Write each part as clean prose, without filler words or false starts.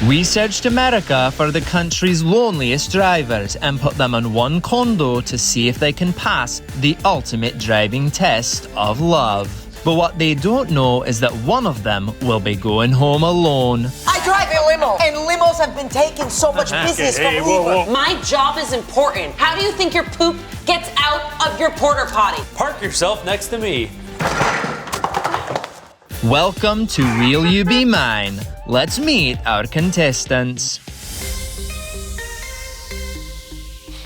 We searched America for the country's loneliest drivers and put them on one condo to see if they can pass the ultimate driving test of love. But what they don't know is that one of them will be going home alone. I drive a limo, and limos have been taking so much business from Uber. My job is important. How do you think your poop gets out of your porta potty? Park yourself next to me. Welcome to Will You Be Mine? Let's meet our contestants.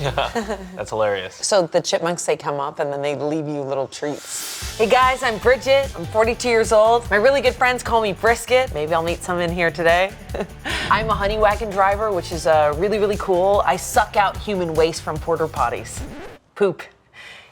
That's hilarious. So the chipmunks, they come up and then they leave you little treats. Hey guys, I'm Bridget. I'm 42 years old. My really good friends call me Brisket. Maybe I'll meet some in here today. I'm a honey wagon driver, which is really, really cool. I suck out human waste from porta potties. Poop,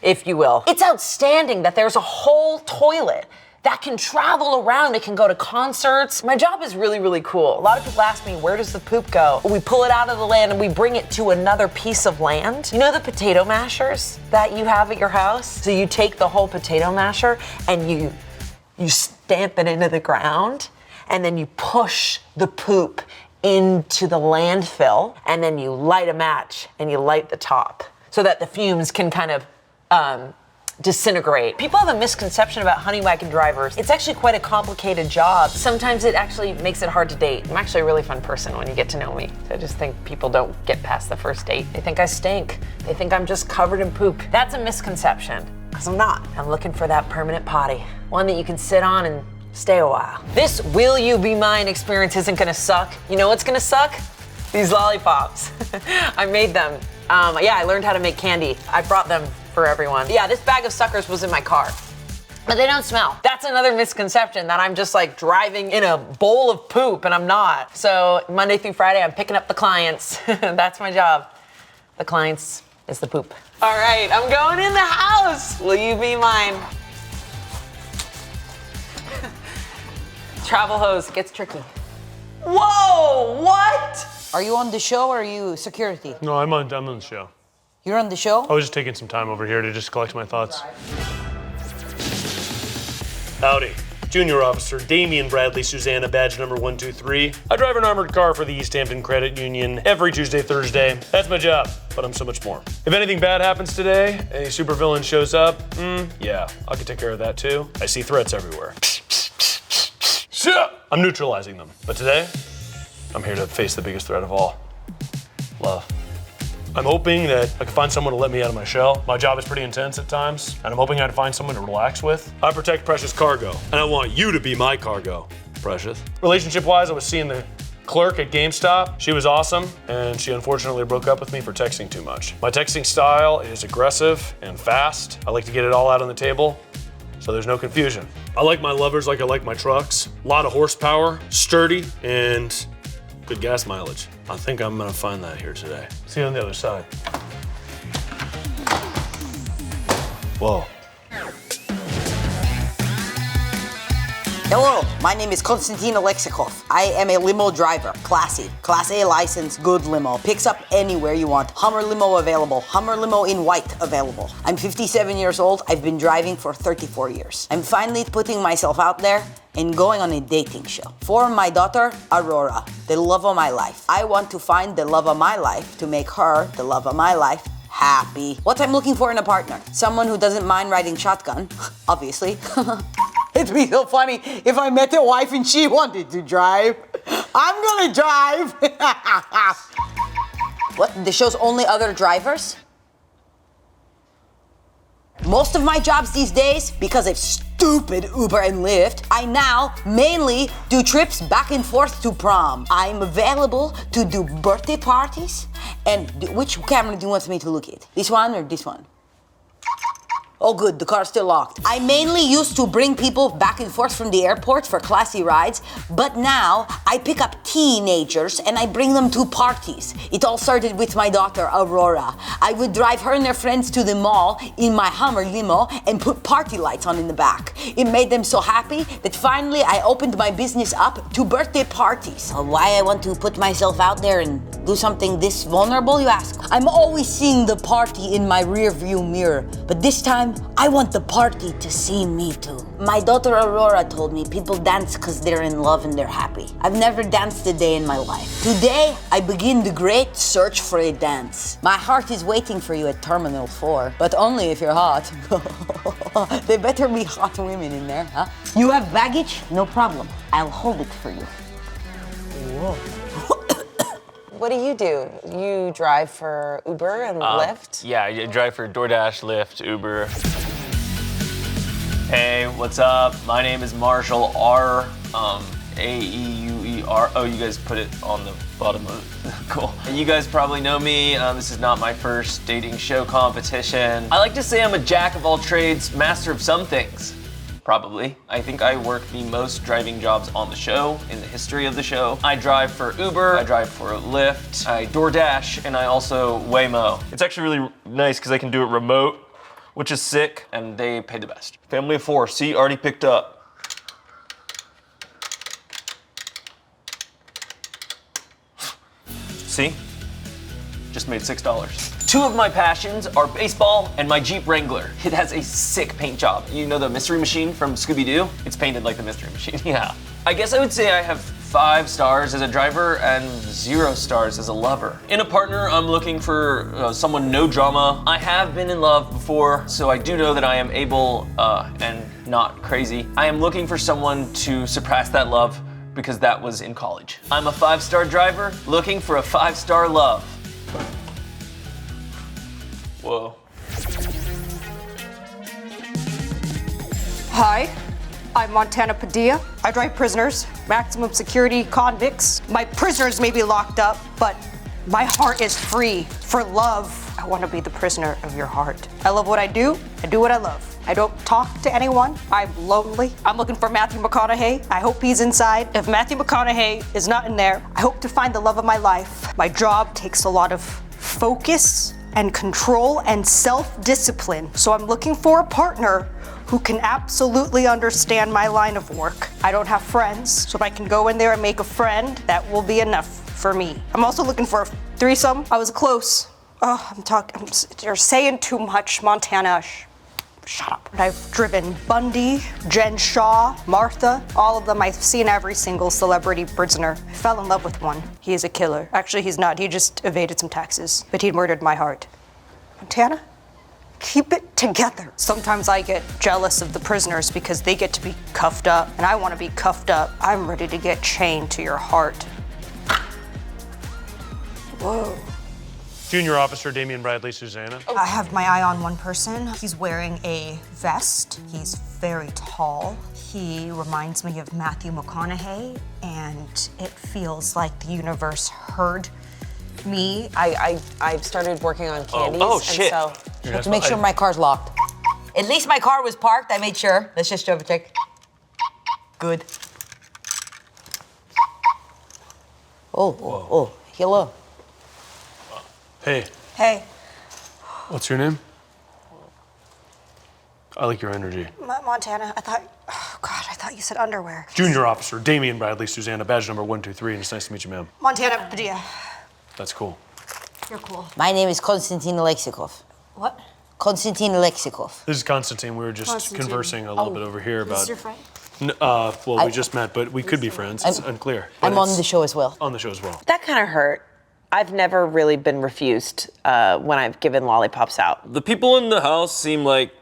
if you will. It's outstanding that there's a whole toilet that can travel around. It can go to concerts. My job is really, really cool. A lot of people ask me, where does the poop go? We pull it out of the land and we bring it to another piece of land. You know the potato mashers that you have at your house? So you take the whole potato masher and you stamp it into the ground, and then you push the poop into the landfill, and then you light a match and you light the top so that the fumes can kind of disintegrate. People have a misconception about honey wagon drivers. It's actually quite a complicated job. Sometimes it actually makes it hard to date. I'm actually a really fun person when you get to know me. I just think people don't get past the first date. They think I stink. They think I'm just covered in poop. That's a misconception, because I'm not. I'm looking for that permanent potty, one that you can sit on and stay a while. This Will You Be Mine experience isn't gonna suck. You know what's gonna suck? These lollipops. I made them. I learned how to make candy. I brought them for everyone. Yeah, this bag of suckers was in my car, but they don't smell. That's another misconception, that I'm just like driving in a bowl of poop, and I'm not. So Monday through Friday, I'm picking up the clients. That's my job. The clients is the poop. All right, I'm going in the house. Will you be mine? Travel hose gets tricky. Whoa, what? Are you on the show or are you security? No, I'm on the show. You're on the show? I was just taking some time over here to just collect my thoughts. Howdy. Junior Officer Damian Bradley Susanna, badge number 123. I drive an armored car for the East Hampton Credit Union every Tuesday, Thursday. That's my job, but I'm so much more. If anything bad happens today, a supervillain shows up, yeah, I can take care of that too. I see threats everywhere. I'm neutralizing them. But today, I'm here to face the biggest threat of all. Love. I'm hoping that I can find someone to let me out of my shell. My job is pretty intense at times, and I'm hoping I can find someone to relax with. I protect precious cargo, and I want you to be my cargo, Precious. Relationship-wise, I was seeing the clerk at GameStop. She was awesome, and she unfortunately broke up with me for texting too much. My texting style is aggressive and fast. I like to get it all out on the table, so there's no confusion. I like my lovers like I like my trucks. A lot of horsepower, sturdy, and good gas mileage. I think I'm gonna find that here today. See you on the other side. Whoa. Hello, my name is Konstantin Alexikov. I am a limo driver, classy, Class A license, good limo. Picks up anywhere you want. Hummer limo available, Hummer limo in white available. I'm 57 years old, I've been driving for 34 years. I'm finally putting myself out there and going on a dating show. For my daughter, Aurora, the love of my life. I want to find the love of my life to make her, the love of my life, happy. What I'm looking for in a partner? Someone who doesn't mind riding shotgun, obviously. It'd be so funny if I met a wife and she wanted to drive. I'm gonna drive. What, the show's only other drivers? Most of my jobs these days, because of stupid Uber and Lyft, I now mainly do trips back and forth to prom. I'm available to do birthday parties. And which camera do you want me to look at? This one or this one? Oh good, the car's still locked. I mainly used to bring people back and forth from the airport for classy rides, but now I pick up teenagers and I bring them to parties. It all started with my daughter, Aurora. I would drive her and her friends to the mall in my Hummer limo and put party lights on in the back. It made them so happy that finally I opened my business up to birthday parties. Why I want to put myself out there and do something this vulnerable, you ask? I'm always seeing the party in my rear view mirror, but this time time, I want the party to see me too. My daughter Aurora told me people dance because they're in love and they're happy. I've never danced a day in my life. Today, I begin the great search for a dance. My heart is waiting for you at Terminal 4, but only if you're hot. They better be hot women in there, huh? You have baggage? No problem. I'll hold it for you. Whoa. What do? You drive for Uber and Lyft? Yeah, I drive for DoorDash, Lyft, Uber. Hey, what's up? My name is Marshall R. A-E-U-E-R. Oh, you guys put it on the bottom of it. Cool. You guys probably know me. This is not my first dating show competition. I like to say I'm a jack of all trades, master of some things. Probably. I think I work the most driving jobs on the show, in the history of the show. I drive for Uber, I drive for Lyft, I DoorDash, and I also Waymo. It's actually really nice because I can do it remote, which is sick, and they pay the best. Family of 4, see, already picked up. See? Just made $6. Two of my passions are baseball and my Jeep Wrangler. It has a sick paint job. You know the Mystery Machine from Scooby-Doo? It's painted like the Mystery Machine, yeah. I guess I would say I have 5 stars as a driver and 0 stars as a lover. In a partner, I'm looking for someone no drama. I have been in love before, so I do know that I am able and not crazy. I am looking for someone to surpass that love because that was in college. I'm a 5-star driver looking for a 5-star love. Whoa. Hi, I'm Montana Padilla. I drive prisoners, maximum security convicts. My prisoners may be locked up, but my heart is free. For love, I want to be the prisoner of your heart. I love what I do what I love. I don't talk to anyone. I'm lonely. I'm looking for Matthew McConaughey. I hope he's inside. If Matthew McConaughey is not in there, I hope to find the love of my life. My job takes a lot of focus and control and self-discipline. So I'm looking for a partner who can absolutely understand my line of work. I don't have friends, so if I can go in there and make a friend, that will be enough for me. I'm also looking for a threesome. I was close. Oh, you're saying too much, Montana. Shut up. I've driven Bundy, Jen Shaw, Martha, all of them. I've seen every single celebrity prisoner. I fell in love with one. He is a killer. Actually, he's not. He just evaded some taxes, but he murdered my heart. Montana, keep it together. Sometimes I get jealous of the prisoners because they get to be cuffed up, and I want to be cuffed up. I'm ready to get chained to your heart. Whoa. Junior Officer Damian Bradley, Susanna. I have my eye on one person. He's wearing a vest. He's very tall. He reminds me of Matthew McConaughey, and it feels like the universe heard me. I've started working on candies. Oh, shit. And so I have to make sure my car's locked. At least my car was parked. I made sure. Let's just double check. Good. Oh, hello. Hey, Hey, what's your name? I like your energy. Montana, I thought you said underwear. Junior Officer Damian Bradley, Susanna, badge number 123, and it's nice to meet you, ma'am. Montana Padilla. That's cool. You're cool. My name is Konstantin Alexikov. What? Konstantin Alexikov. This is Constantine. We were just Constantine. conversing a little bit over here This about. is your friend? Well, we just met, but we could be friends. It's unclear. But I'm on it's the show as well. On the show as well. that kind of hurt. I've never really been refused when I've given lollipops out. The people in the house seem like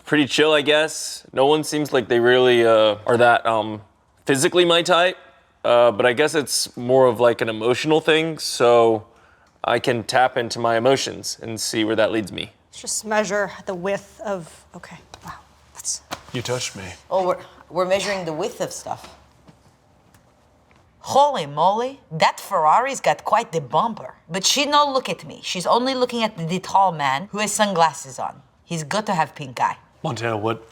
pretty chill, I guess. No one seems like they really are that physically my type. But I guess it's more of like an emotional thing, so I can tap into my emotions and see where that leads me. Let's just measure the width of, okay, wow. That's, You touched me. Oh, we're measuring the width of stuff. Holy moly, that Ferrari's got quite the bumper. But she no look at me. She's only looking at the tall man who has sunglasses on. He's got to have pink eye. Montana, what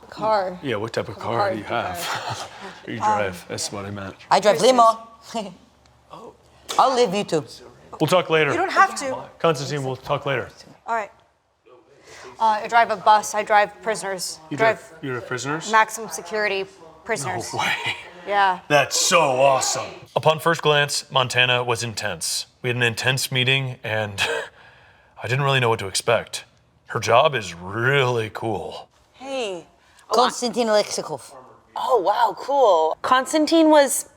car? Yeah, what type of car do you have? Or you drive? That's what I meant. I drive limo. I'll leave you two. We'll talk later. You don't have to. Constantine, we'll talk later. All right. I drive a bus. I drive prisoners. You drive prisoners? Maximum security prisoners. No way. Yeah. That's so awesome. Upon first glance, Montana was intense. We had an intense meeting, and I didn't really know what to expect. Her job is really cool. Hey. Konstantin Alexikov. Oh, wow, cool. Konstantin was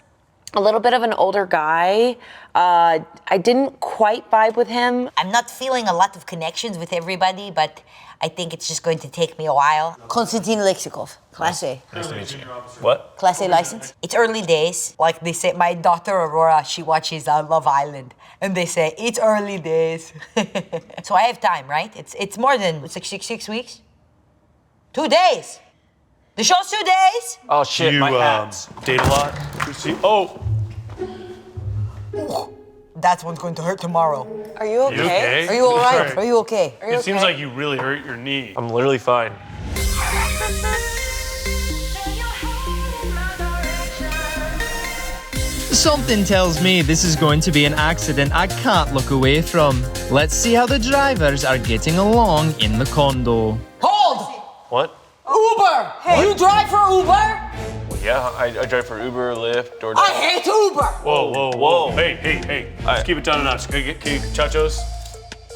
a little bit of an older guy. I didn't quite vibe with him. I'm not feeling a lot of connections with everybody, but I think it's just going to take me a while. Konstantin Alexikov, Class A. Nice to meet you. What? Class A license. It's early days. Like they say, my daughter Aurora, she watches Love Island. And they say, it's early days. So I have time, right? It's more than, it's like six weeks? 2 days. The show's 2 days. Oh shit, You my hats. date a lot? Oh, That one's going to hurt tomorrow. Are you okay? you okay? Are you all right? Sorry. Are you okay? Are you It seems okay? like you really hurt your knee. I'm literally fine. Something tells me this is going to be an accident I can't look away from. Let's see how the drivers are getting along in the condo. Hold! What? Uber! You drive for Uber? Yeah, I drive for Uber, Lyft, DoorDash. I hate Uber! Whoa. Hey. Let's keep it down a notch. Can you chachos?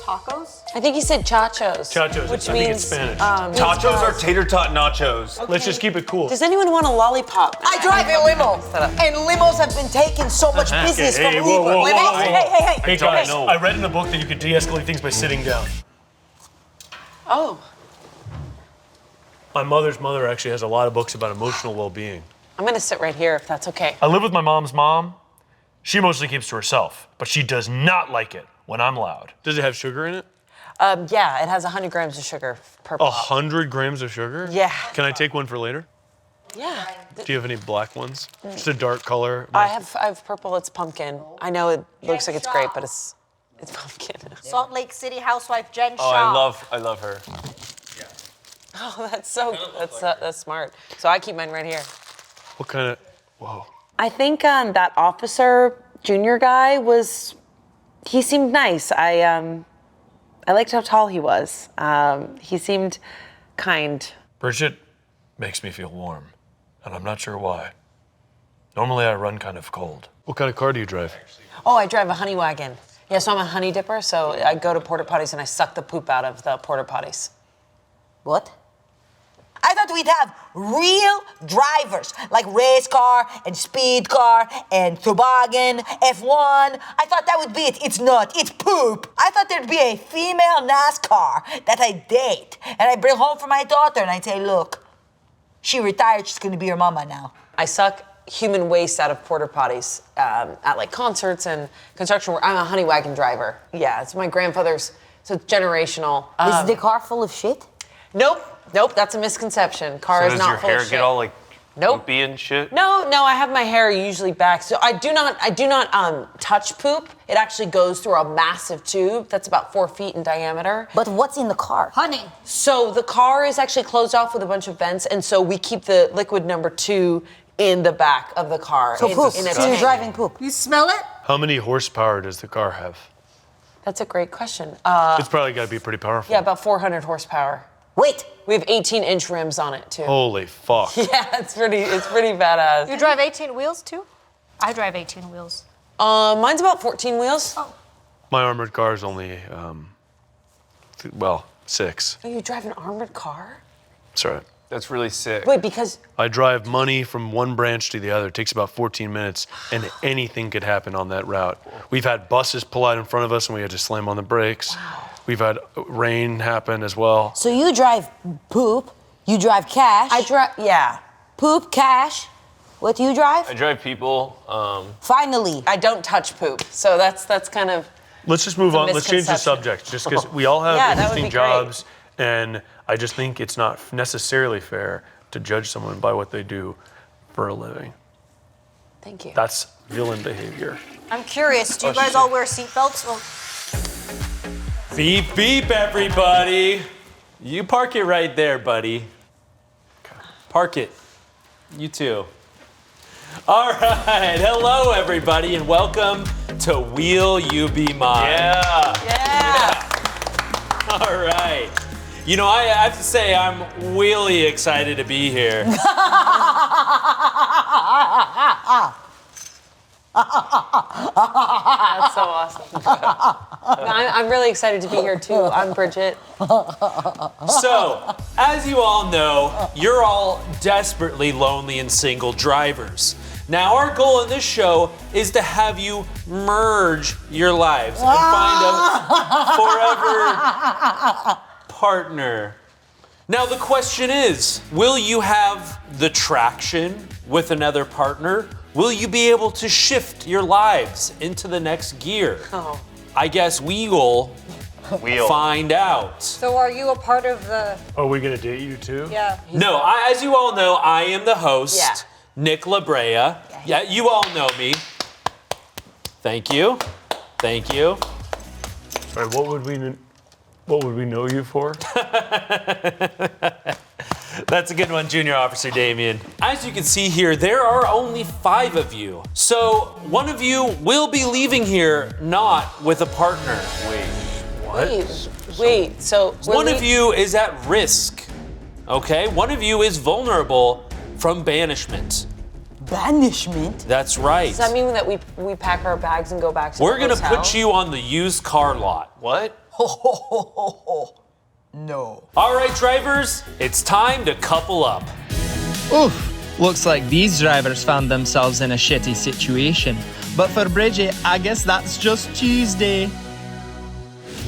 Tacos? I think he said chachos. Chachos, Which I think means, it's Spanish. Tachos are tater tot nachos. Let's just keep it cool. Does anyone want a lollipop? I drive a limo, and limos have been taking so much business from Hey, Uber. whoa. Hey. Hey guys, No. I read in a book that you could de-escalate things by sitting down. Oh, My mother's mother actually has a lot of books about emotional well-being. I'm gonna sit right here if that's okay. I live with my mom's mom. She mostly keeps to herself, but she does not like it when I'm loud. Does it have sugar in it? Yeah, it has 100 grams of sugar per pop. 100 grams of sugar? Yeah. Can I take one for later? Yeah. Do you have any black ones? Just a dark color. I have purple, it's pumpkin. I know it looks like it's great, but it's pumpkin. Salt Lake City housewife Jen Oh, Shaw. I love her. Oh, that's smart. So I keep mine right here. What kind of? Whoa. I think that officer junior guy he seemed nice. I liked how tall he was. He seemed kind. Bridget makes me feel warm, and I'm not sure why. Normally I run kind of cold. What kind of car do you drive? Oh, I drive a honey wagon. Yeah, so I'm a honey dipper, so I go to porta potties and I suck the poop out of the porta potties. What? I thought we'd have real drivers, like race car and speed car and toboggan, F1. I thought that would be it. It's not. It's poop. I thought there'd be a female NASCAR that I date and I bring home for my daughter and I say, look, she retired. She's going to be your mama now. I suck human waste out of porta potties at like concerts and construction work. I'm a honey wagon driver. Yeah, it's my grandfather's, so it's generational. Is the car full of shit? Nope, that's a misconception. Car is does not your full hair of shit. get all like Nope. poopy and shit? No, I have my hair usually back. So I do not touch poop. It actually goes through a massive tube that's about 4 feet in diameter. But what's in the car? Honey. So the car is actually closed off with a bunch of vents, and so we keep the liquid number 2 in the back of the car. So poop. In a So you're tank. driving poop. You smell it? How many horsepower does the car have? That's a great question. It's probably got to be pretty powerful. Yeah, about 400 horsepower. Wait. We have 18-inch rims on it too. Holy fuck. Yeah, it's pretty badass. You drive 18 wheels too? I drive 18 wheels. Mine's about 14 wheels. My armored car is only, 6. Oh, you drive an armored car? That's right. That's really sick. Wait, because I drive money from one branch to the other. It takes about 14 minutes, and anything could happen on that route. We've had buses pull out in front of us, and we had to slam on the brakes. Wow. We've had rain happen as well. So you drive poop, you drive cash. yeah. Poop, cash. What do you drive? I drive people. Finally. I don't touch poop, so that's kind of. Let's just move It's a on. Let's change the misconception. subject, just because we all have Yeah, that would interesting be great. jobs, and I just think it's not necessarily fair to judge someone by what they do for a living. Thank you. That's villain behavior. I'm curious, do you guys all wear seatbelts? Well, Beep, beep, everybody. You park it right there, buddy. Park it. You too. All right. Hello, everybody, and welcome to Wheel You Be Mine. Yeah. All right. You know, I have to say, I'm really excited to be here. That's so awesome. I'm really excited to be here too. I'm Bridget. So, as you all know, you're all desperately lonely and single drivers. Now, our goal in this show is to have you merge your lives and find a forever partner. Now, the question is, will you have the traction with another partner? Will you be able to shift your lives into the next gear? Oh. I guess we will find out. So are you a part of the? Are we gonna date you too? Yeah. No, as you all know, I am the host, Yeah. Nick LaBrea. Yeah, you all know me. Thank you. Thank you. Sorry, what would we know you for? That's a good one, Junior Officer Damien. As you can see here, there are only 5 of you. So one of you will be leaving here not with a partner. Wait. So One of you is at risk, okay? One of you is vulnerable from banishment. Banishment? That's right. Does that mean that we pack our bags and go back to We're the gonna hotel? put you on the used car lot. What? No. All right, drivers, it's time to couple up. Oof, looks like these drivers found themselves in a shitty situation. But for Bridget, I guess that's just Tuesday.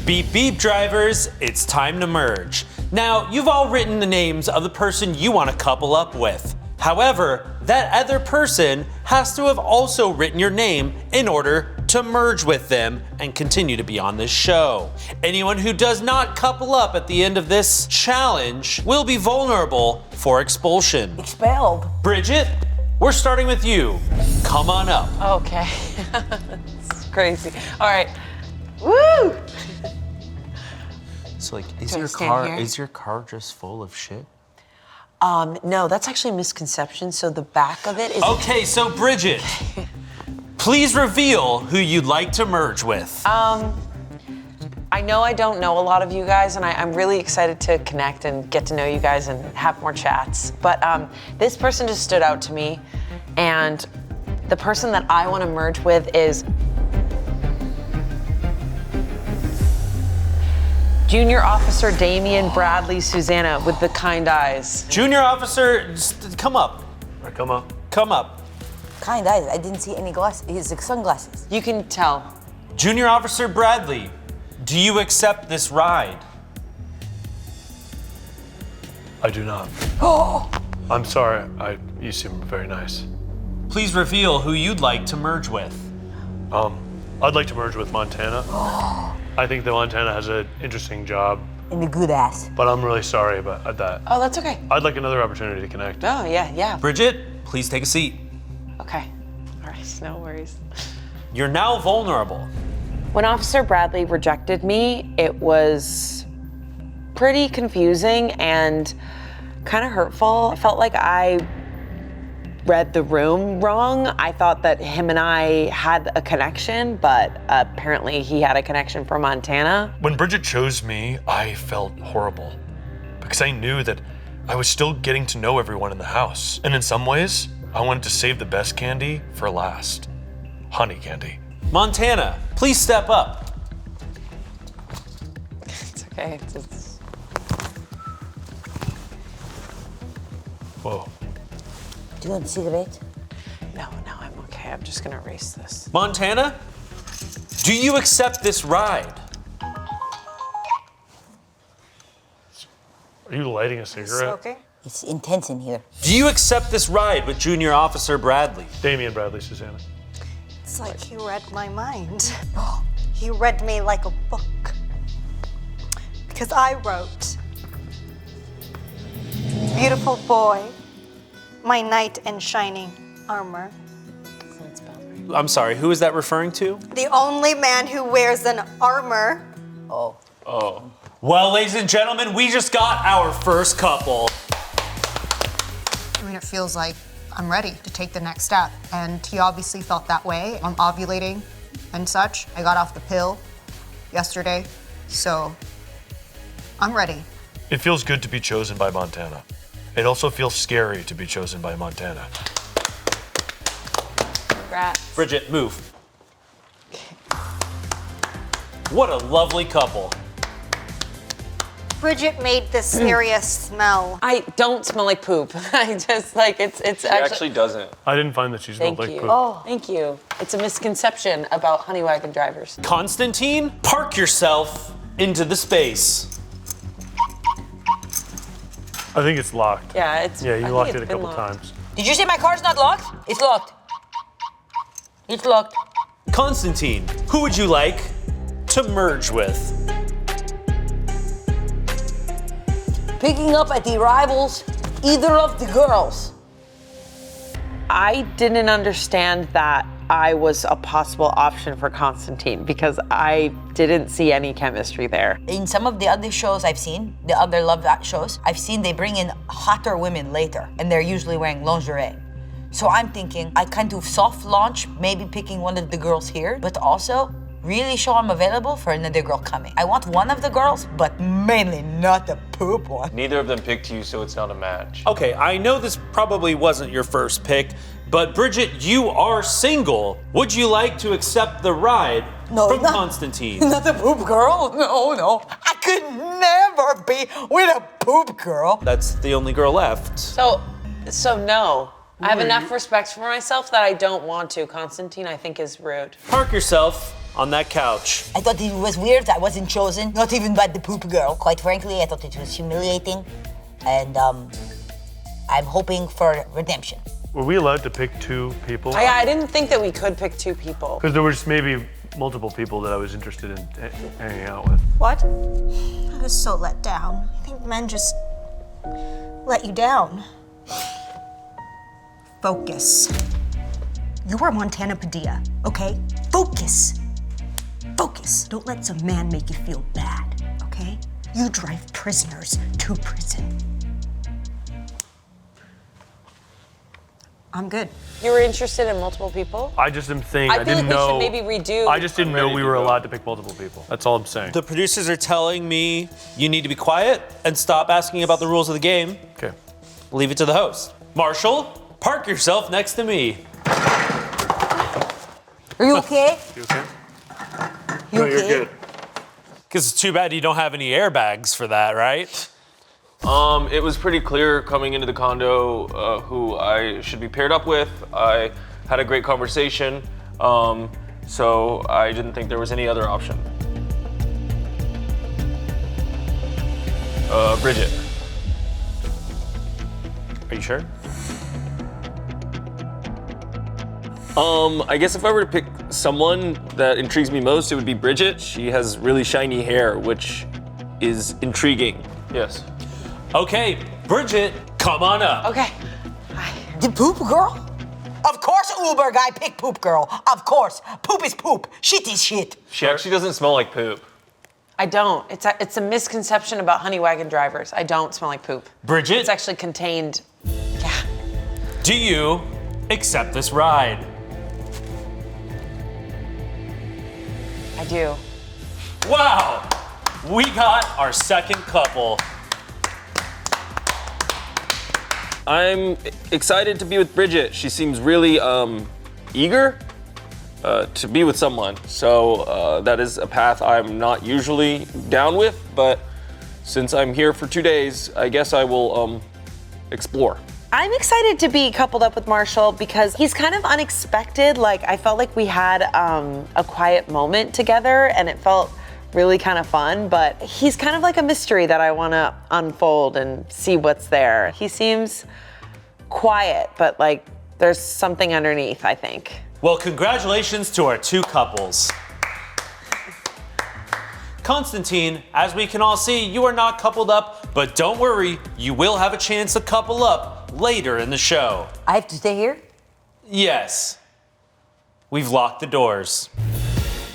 Beep beep, drivers, it's time to merge. Now, you've all written the names of the person you want to couple up with. However, that other person has to have also written your name in order to merge with them and continue to be on this show. Anyone who does not couple up at the end of this challenge will be vulnerable for expulsion. Expelled. Bridget, we're starting with you. Come on up. Okay. It's crazy. All right. Woo! So like, Do I stand here? is your car just full of shit? No, that's actually a misconception. So the back of it is. Okay, so Bridget, please reveal who you'd like to merge with. I know I don't know a lot of you guys, and I'm really excited to connect and get to know you guys and have more chats. But this person just stood out to me, and the person that I want to merge with is Junior Officer Damien Bradley Susanna with the kind eyes. Junior Officer, just come up. All right, come on. Come up. Kind eyes. I didn't see any glasses. His sunglasses. You can tell. Junior Officer Bradley, do you accept this ride? I do not. I'm sorry. You seem very nice. Please reveal who you'd like to merge with. I'd like to merge with Montana. I think that Montana has an interesting job, And a good ass. but I'm really sorry about that. Oh, that's okay. I'd like another opportunity to connect. Oh, yeah. Bridget, please take a seat. Okay. All right, no worries. You're now vulnerable. When Officer Bradley rejected me, it was pretty confusing and kind of hurtful. I felt like I read the room wrong. I thought that him and I had a connection, but apparently he had a connection for Montana. When Bridget chose me, I felt horrible because I knew that I was still getting to know everyone in the house. And in some ways, I wanted to save the best candy for last. Honey candy. Montana, please step up. It's okay. It's Whoa. Do you want a cigarette? No, I'm okay. I'm just gonna erase this. Montana, do you accept this ride? Are you lighting a cigarette? Okay. It's intense in here. Do you accept this ride with Junior Officer Bradley? Damien Bradley, Susanna. It's like he read my mind. He read me like a book. Because I wrote, beautiful boy, my knight in shining armor. I'm sorry, who is that referring to? The only man who wears an armor. Well, ladies and gentlemen, we just got our first couple. I mean, it feels like I'm ready to take the next step. And he obviously felt that way. I'm ovulating and such. I got off the pill yesterday, so I'm ready. It feels good to be chosen by Montana. It also feels scary to be chosen by Montana. Congrats. Bridget, move. What a lovely couple. Bridget made this area smell. I don't smell like poop. I just like it's She actually doesn't. I didn't find that she smelled Thank like you. poop. Oh, thank you. It's a misconception about honey wagon drivers. Constantine, park yourself into the space. I think it's locked. Yeah, it's. Yeah, I you think locked it's it a been couple locked. times. Did you say my car's not locked? It's locked. It's locked. Constantine, who would you like to merge with? Picking up at the rivals, either of the girls. I didn't understand that I was a possible option for Constantine because I didn't see any chemistry there. In some of the other shows I've seen, the other Love That shows, I've seen they bring in hotter women later, and they're usually wearing lingerie. So I'm thinking I kind of soft launch, maybe picking one of the girls here, but also really show I'm available for another girl coming. I want one of the girls, but mainly not the poop one. Neither of them picked you, so it's not a match. Okay, I know this probably wasn't your first pick, but Bridget, you are single. Would you like to accept the ride from Constantine? Not a poop girl? No. I could never be with a poop girl. That's the only girl left. So no. I have enough respect for myself that I don't want to. Constantine, I think, is rude. Park yourself on that couch. I thought it was weird I wasn't chosen, not even by the poop girl. Quite frankly, I thought it was humiliating, and I'm hoping for redemption. Were we allowed to pick 2 people? I didn't think that we could pick 2 people. Because there was maybe multiple people that I was interested in hanging out with. What? I was so let down. I think men just let you down. Focus. You are Montana Padilla, okay? Focus. Focus. Don't let some man make you feel bad, okay? You drive prisoners to prison. I'm good. You were interested in multiple people? I just am saying I I feel didn't like we know. should maybe redo. I just didn't know we were allowed to pick multiple people. That's all I'm saying. The producers are telling me you need to be quiet and stop asking about the rules of the game. Okay. Leave it to the host. Marshall, park yourself next to me. Are you okay? You okay? You okay? You're good. Because it's too bad you don't have any airbags for that, right? It was pretty clear coming into the condo who I should be paired up with. I had a great conversation, so I didn't think there was any other option. Bridget. Are you sure? I guess if I were to pick someone that intrigues me most, it would be Bridget. She has really shiny hair, which is intriguing. Yes. Okay, Bridget, come on up. Okay. The poop girl? Of course Uber guy picked poop girl. Of course. Poop is poop. Shit is shit. She actually doesn't smell like poop. I don't. It's a misconception about honey wagon drivers. I don't smell like poop. Bridget, It's actually contained. Yeah. do you accept this ride? I do. Wow, we got our second couple. I'm excited to be with Bridget. She seems really eager to be with someone. So that is a path I'm not usually down with, but since I'm here for 2 days, I guess I will explore. I'm excited to be coupled up with Marshall because he's kind of unexpected. Like, I felt like we had a quiet moment together and it felt really kind of fun, but he's kind of like a mystery that I want to unfold and see what's there. He seems quiet, but like there's something underneath, I think. Well, congratulations to our 2 couples. Constantine, as we can all see, you are not coupled up, but don't worry, you will have a chance to couple up later in the show. I have to stay here? Yes. We've locked the doors.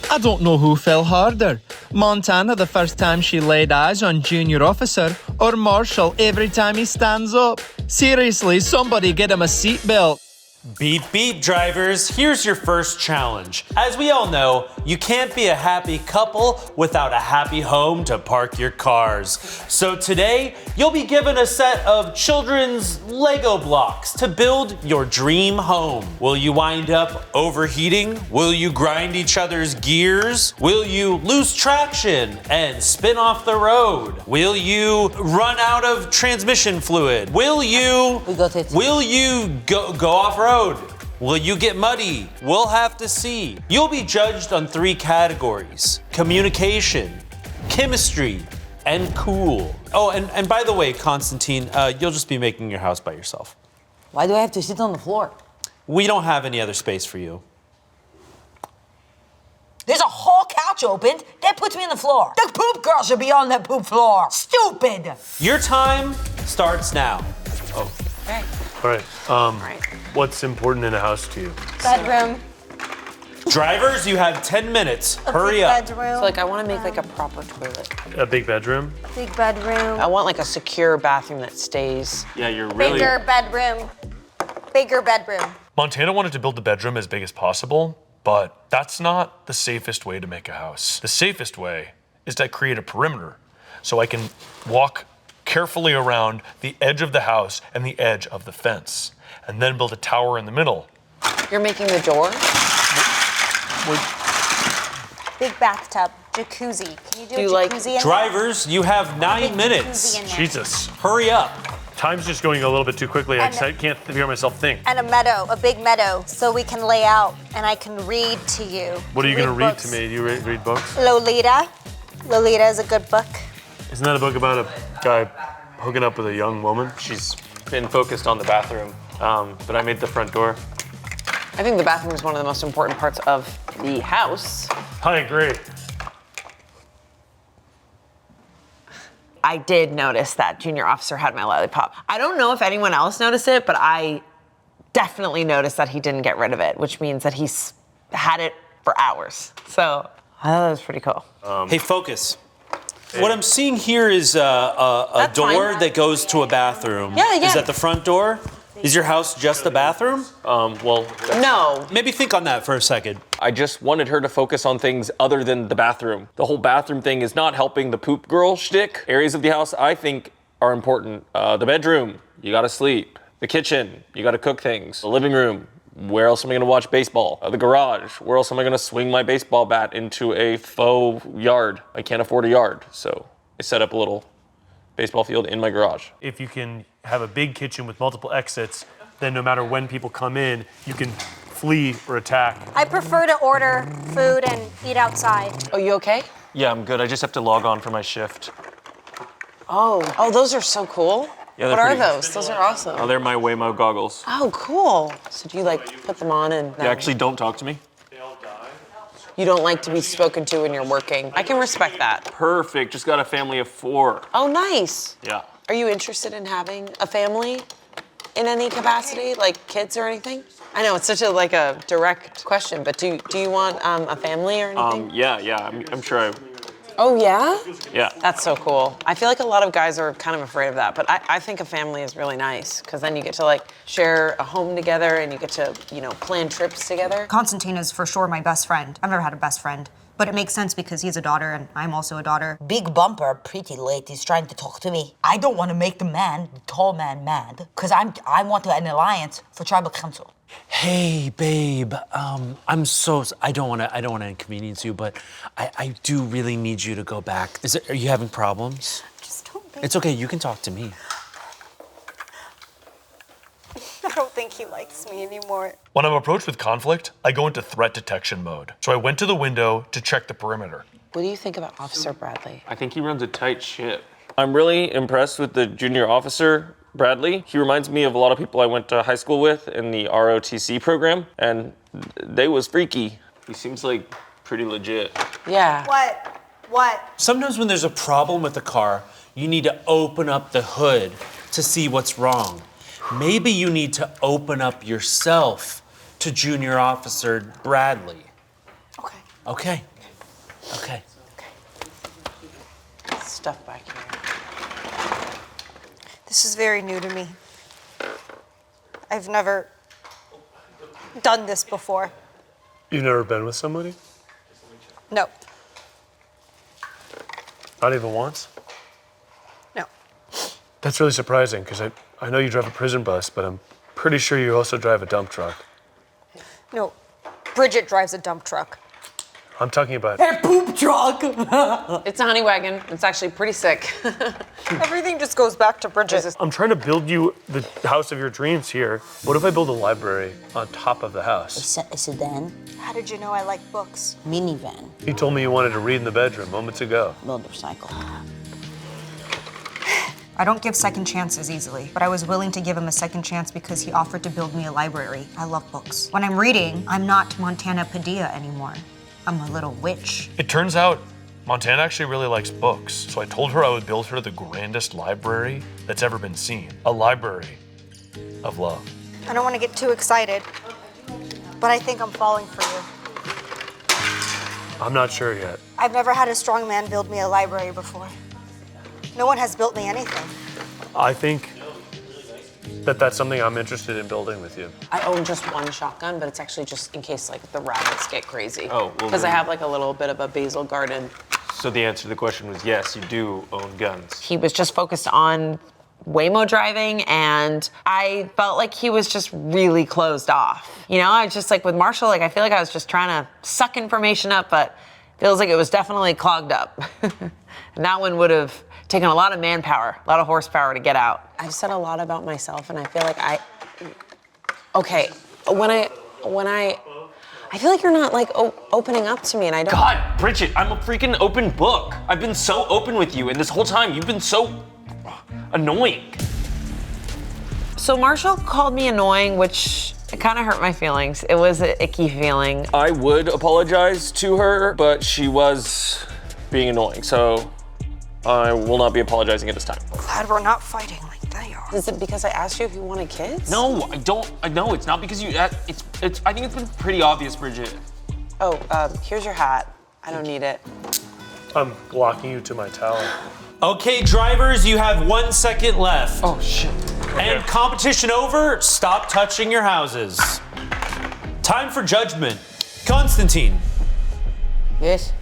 I don't know who fell harder, Montana the first time she laid eyes on Junior Officer, or Marshall every time he stands up. Seriously, somebody get him a seatbelt. Beep, beep, drivers. Here's your first challenge. As we all know, you can't be a happy couple without a happy home to park your cars. So today, you'll be given a set of children's Lego blocks to build your dream home. Will you wind up overheating? Will you grind each other's gears? Will you lose traction and spin off the road? Will you run out of transmission fluid? Will you go off-road? Will you get muddy? We'll have to see. You'll be judged on 3 categories: communication, chemistry, and cool. Oh, and by the way, Constantine, you'll just be making your house by yourself. Why do I have to sit on the floor? We don't have any other space for you. There's a whole couch opened. That puts me on the floor. The poop girl should be on the poop floor. Stupid. Your time starts now. All right. What's important in a house to you? Bedroom. Drivers, you have 10 minutes. Hurry up. So like, I want to make like a proper toilet. A big bedroom? Big bedroom. I want like a secure bathroom that stays. Yeah, you're really. Bigger bedroom. Bigger bedroom. Montana wanted to build the bedroom as big as possible, but that's not the safest way to make a house. The safest way is to create a perimeter so I can walk carefully around the edge of the house and the edge of the fence, and then build a tower in the middle. You're making the door? Big bathtub. Jacuzzi. Can you do you a like jacuzzi in Drivers, you have 9 Big minutes. jacuzzi in there. Jesus. Hurry up. Time's just going a little bit too quickly. I And- can't hear myself think. And a meadow, a big meadow, so we can lay out and I can read to you. What are you going to read books. to me? Do you read books? Lolita. Lolita is a good book. Isn't that a book about a guy hooking up with a young woman? She's been focused on the bathroom, but I made the front door. I think the bathroom is one of the most important parts of the house. I agree. I did notice that junior officer had my lollipop. I don't know if anyone else noticed it, but I definitely noticed that he didn't get rid of it, which means that he's had it for hours. So I thought that was pretty cool. Hey, focus. What I'm seeing here is a That's door fine. that goes to a bathroom. Yeah. Is that the front door? Is your house just a bathroom? Well, No. Maybe think on that for a second. I just wanted her to focus on things other than the bathroom. The whole bathroom thing is not helping the poop girl shtick. Areas of the house I think are important. The bedroom, you gotta sleep. The kitchen, you gotta cook things. The living room, where else am I gonna watch baseball? The garage, where else am I gonna swing my baseball bat into a faux yard? I can't afford a yard, so I set up a little baseball field in my garage. If you can have a big kitchen with multiple exits, then no matter when people come in, you can flee or attack. I prefer to order food and eat outside. Oh, you okay? Yeah, I'm good. I just have to log on for my shift. Oh, those are so cool. Yeah, What they're are pretty- those? Those are awesome. Oh, they're my Waymo goggles. Oh, cool. So do you like put them on and They actually don't talk to me. you don't like to be spoken to when you're working? I can respect that. Perfect. Just got a family of 4. Oh, nice. Yeah. Are you interested in having a family in any capacity, like kids or anything? I know it's such a direct question, but do you want a family or anything? Yeah. I'm sure Oh yeah? yeah. That's so cool. I feel like a lot of guys are kind of afraid of that, but I think a family is really nice because then you get to like share a home together and you get to, plan trips together. Constantine is for sure my best friend. I've never had a best friend, but it makes sense because he's a daughter and I'm also a daughter. Big Bumper, pretty late, is trying to talk to me. I don't want to make the tall man mad, because I want an alliance for tribal council. Hey, babe. I don't want to inconvenience you, but I do really need you to go back. Are you having problems? Just don't think. It's okay. You can talk to me. I don't think he likes me anymore. When I'm approached with conflict, I go into threat detection mode. So I went to the window to check the perimeter. What do you think about Officer Bradley? I think he runs a tight ship. I'm really impressed with the junior officer, Bradley. He reminds me of a lot of people I went to high school with in the ROTC program, and they was freaky. He seems like pretty legit. Yeah. What? Sometimes when there's a problem with the car, you need to open up the hood to see what's wrong. Maybe you need to open up yourself to Junior Officer Bradley. Okay. Okay. Stuff back here. This is very new to me. I've never done this before. You've never been with somebody? No. Not even once? No. That's really surprising, because I know you drive a prison bus, but I'm pretty sure you also drive a dump truck. No. Bridget drives a dump truck. I'm talking about... A poop truck. It's a honey wagon. It's actually pretty sick. Everything just goes back to Bridget. I'm trying to build you the house of your dreams here. What if I build a library on top of the house? A sedan, How did you know I like books? minivan, You told me you wanted to read in the bedroom moments ago. motorcycle. I don't give second chances easily, but I was willing to give him a second chance because he offered to build me a library. I love books. When I'm reading, I'm not Montana Padilla anymore. I'm a little witch. It turns out Montana actually really likes books, so I told her I would build her the grandest library that's ever been seen. A library of love. I don't want to get too excited, but I think I'm falling for you. I'm not sure yet. I've never had a strong man build me a library before. No one has built me anything. I think that that's something I'm interested in building with you. I own just one shotgun, but it's actually just in case like the rabbits get crazy. Oh, well, Because I then- have like a little bit of a basil garden. So the answer to the question was yes, you do own guns. He was just focused on Waymo driving, and I felt like he was just really closed off. You know, I just like with Marshall, like I feel like I was just trying to suck information up, but feels like it was definitely clogged up. And that one would have taken a lot of manpower, a lot of horsepower to get out. I've said a lot about myself, and I feel like I feel like you're not like opening up to me, and I don't. God, Bridget, I'm a freaking open book. I've been so open with you, and this whole time you've been so annoying. So Marshall called me annoying, which it kind of hurt my feelings. It was an icky feeling. I would apologize to her, but she was being annoying, so I will not be apologizing at this time. Glad we're not fighting like they are. Is it because I asked you if you wanted kids? No, I don't. No, it's not because you. It's. I think it's been pretty obvious, Bridget. Oh, here's your hat. I don't need it. I'm locking you to my tower. Okay, drivers, you have 1 second left. Oh shit. And competition over, stop touching your houses. Time for judgment. Constantine, Yes,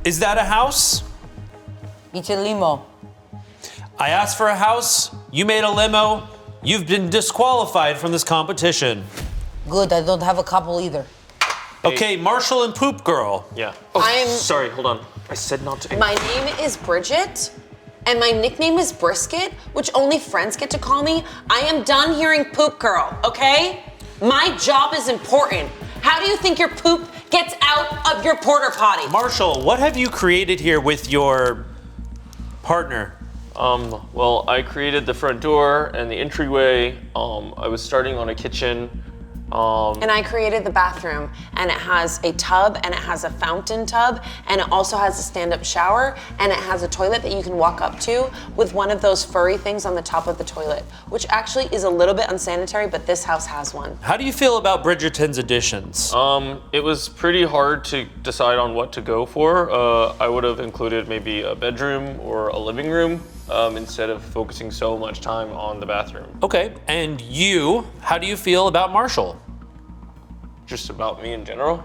is that a house? it's a limo. I asked for a house, you made a limo, you've been disqualified from this competition. Good, I don't have a couple either. Okay, Marshall and Poop Girl. Yeah. Sorry. Hold on. I said not to. My name is Bridget, and my nickname is Brisket, which only friends get to call me. I am done hearing Poop Girl, okay? My job is important. How do you think your poop gets out of your porta potty? Marshall, what have you created here with your partner? Well, I created the front door and the entryway. I was starting on a kitchen. And I created the bathroom, and it has a tub, and it has a fountain tub, and it also has a stand-up shower, and it has a toilet that you can walk up to with one of those furry things on the top of the toilet, which actually is a little bit unsanitary, but this house has one. How do you feel about Bridgerton's additions? It was pretty hard to decide on what to go for. I would have included maybe a bedroom or a living room instead of focusing so much time on the bathroom. Okay, and you, how do you feel about Marshall? Just about me in general.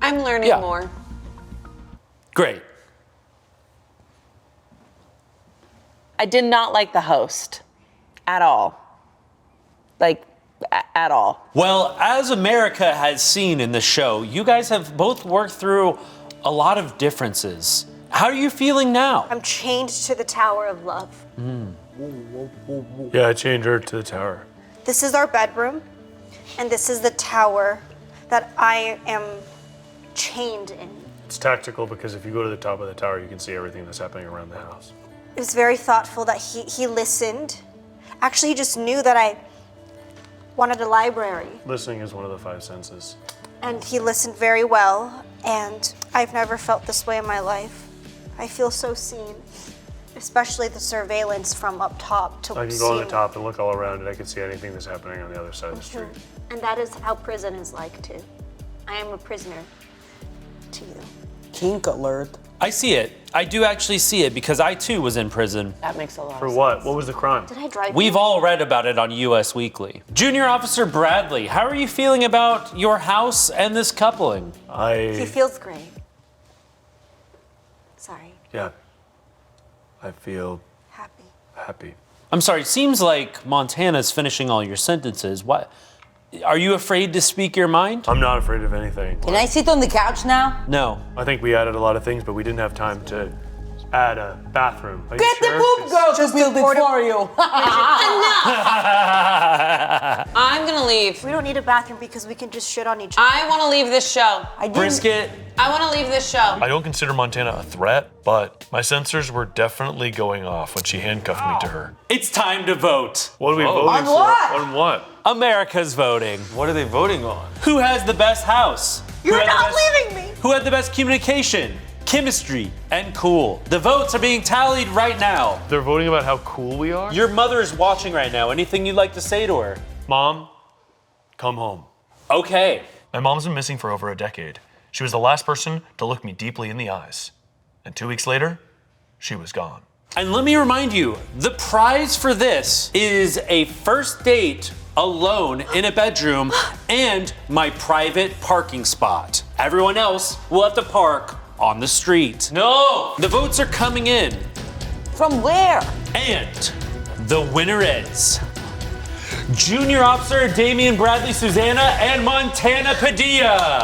I'm learning Yeah. more. Great. I did not like the host at all. Like, at all. Well, as America has seen in the show, you guys have both worked through a lot of differences. How are you feeling now? I'm chained to the Tower of Love. Yeah, I chained her to the tower. This is our bedroom, and this is the tower that I am chained in. It's tactical because if you go to the top of the tower, you can see everything that's happening around the house. It was very thoughtful that he listened. Actually, he just knew that I wanted a library. Listening is one of the five senses. And he listened very well, and I've never felt this way in my life. I feel so seen, especially the surveillance from up top to I can go on the top and look all around and I can see anything that's happening on the other side of the street. And that is how prison is like too. I am a prisoner to you. Kink alert. I see it. I do actually see it because I too was in prison. That makes a lot For of what? sense. What was the crime? Did I drive We've you? all read about it on US Weekly. Junior Officer Bradley, how are you feeling about your house and this coupling? He feels great. Sorry. Yeah. I feel Happy. happy. I'm sorry, it seems like Montana's finishing all your sentences. What? Are you afraid to speak your mind? I'm not afraid of anything. Can I sit on the couch now? No. I think we added a lot of things, but we didn't have time to add a bathroom. Are you Get sure? the poop girl to build it for you. I'm gonna leave. We don't need a bathroom because we can just shit on each other. I want to leave this show. I didn't. Brisket, I want to leave this show. I don't consider Montana a threat, but my sensors were definitely going off when she handcuffed me to her. it's time to vote. What are we voting On for? what? On what? America's voting. What are they voting on? Who has the best house? You're Who had the not best- leaving me. Who had the best communication, chemistry, and cool? The votes are being tallied right now. They're voting about how cool we are? Your mother is watching right now. Anything you'd like to say to her? Mom, come home. Okay. My mom's been missing for over a decade. She was the last person to look me deeply in the eyes. And 2 weeks later, she was gone. And let me remind you, the prize for this is a first date alone in a bedroom and my private parking spot. Everyone else will have to park on the street. No! The votes are coming in, From where? and the winner is Junior Officer Damian Bradley Susanna and Montana Padilla.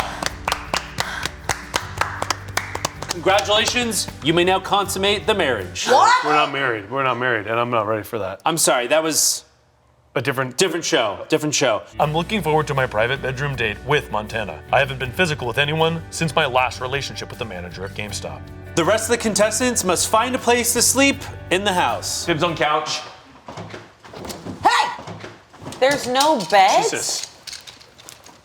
Congratulations, you may now consummate the marriage. What? We're not married. We're not married, and I'm not ready for that. I'm sorry, that was A different. different show. I'm looking forward to my private bedroom date with Montana. I haven't been physical with anyone since my last relationship with the manager at GameStop. The rest of the contestants must find a place to sleep in the house. Dibs on couch. Hey! There's no beds? Jesus.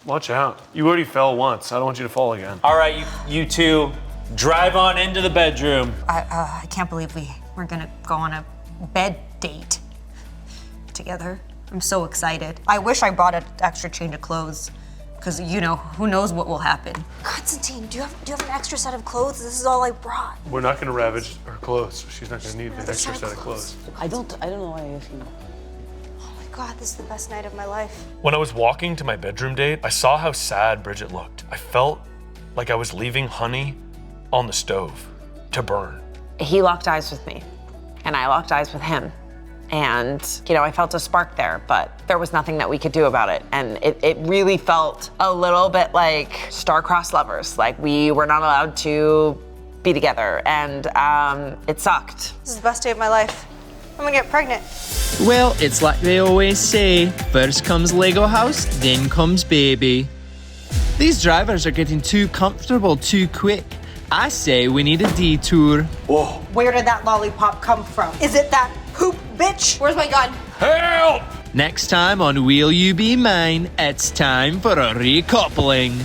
Watch out. You already fell once. I don't want you to fall again. All right, you two, drive on into the bedroom. I can't believe we're gonna go on a bed date together. I'm so excited. I wish I brought an extra change of clothes, because who knows what will happen. Constantine, do you have an extra set of clothes? This is all I brought. We're not going to ravage her clothes. She's not going to need an extra set of clothes. I don't know why you're asking. Oh my God, this is the best night of my life. When I was walking to my bedroom date, I saw how sad Bridget looked. I felt like I was leaving honey on the stove to burn. He locked eyes with me, and I locked eyes with him. And, I felt a spark there, but there was nothing that we could do about it. And it really felt a little bit like star-crossed lovers, like we were not allowed to be together. And it sucked. This is the best day of my life. I'm gonna get pregnant. Well, it's like they always say, first comes Lego house, then comes baby. These drivers are getting too comfortable too quick. I say we need a detour. Where did that lollipop come from? Is it that poop bitch? Where's my gun? Next time on Will You Be Mine, it's time for a recoupling.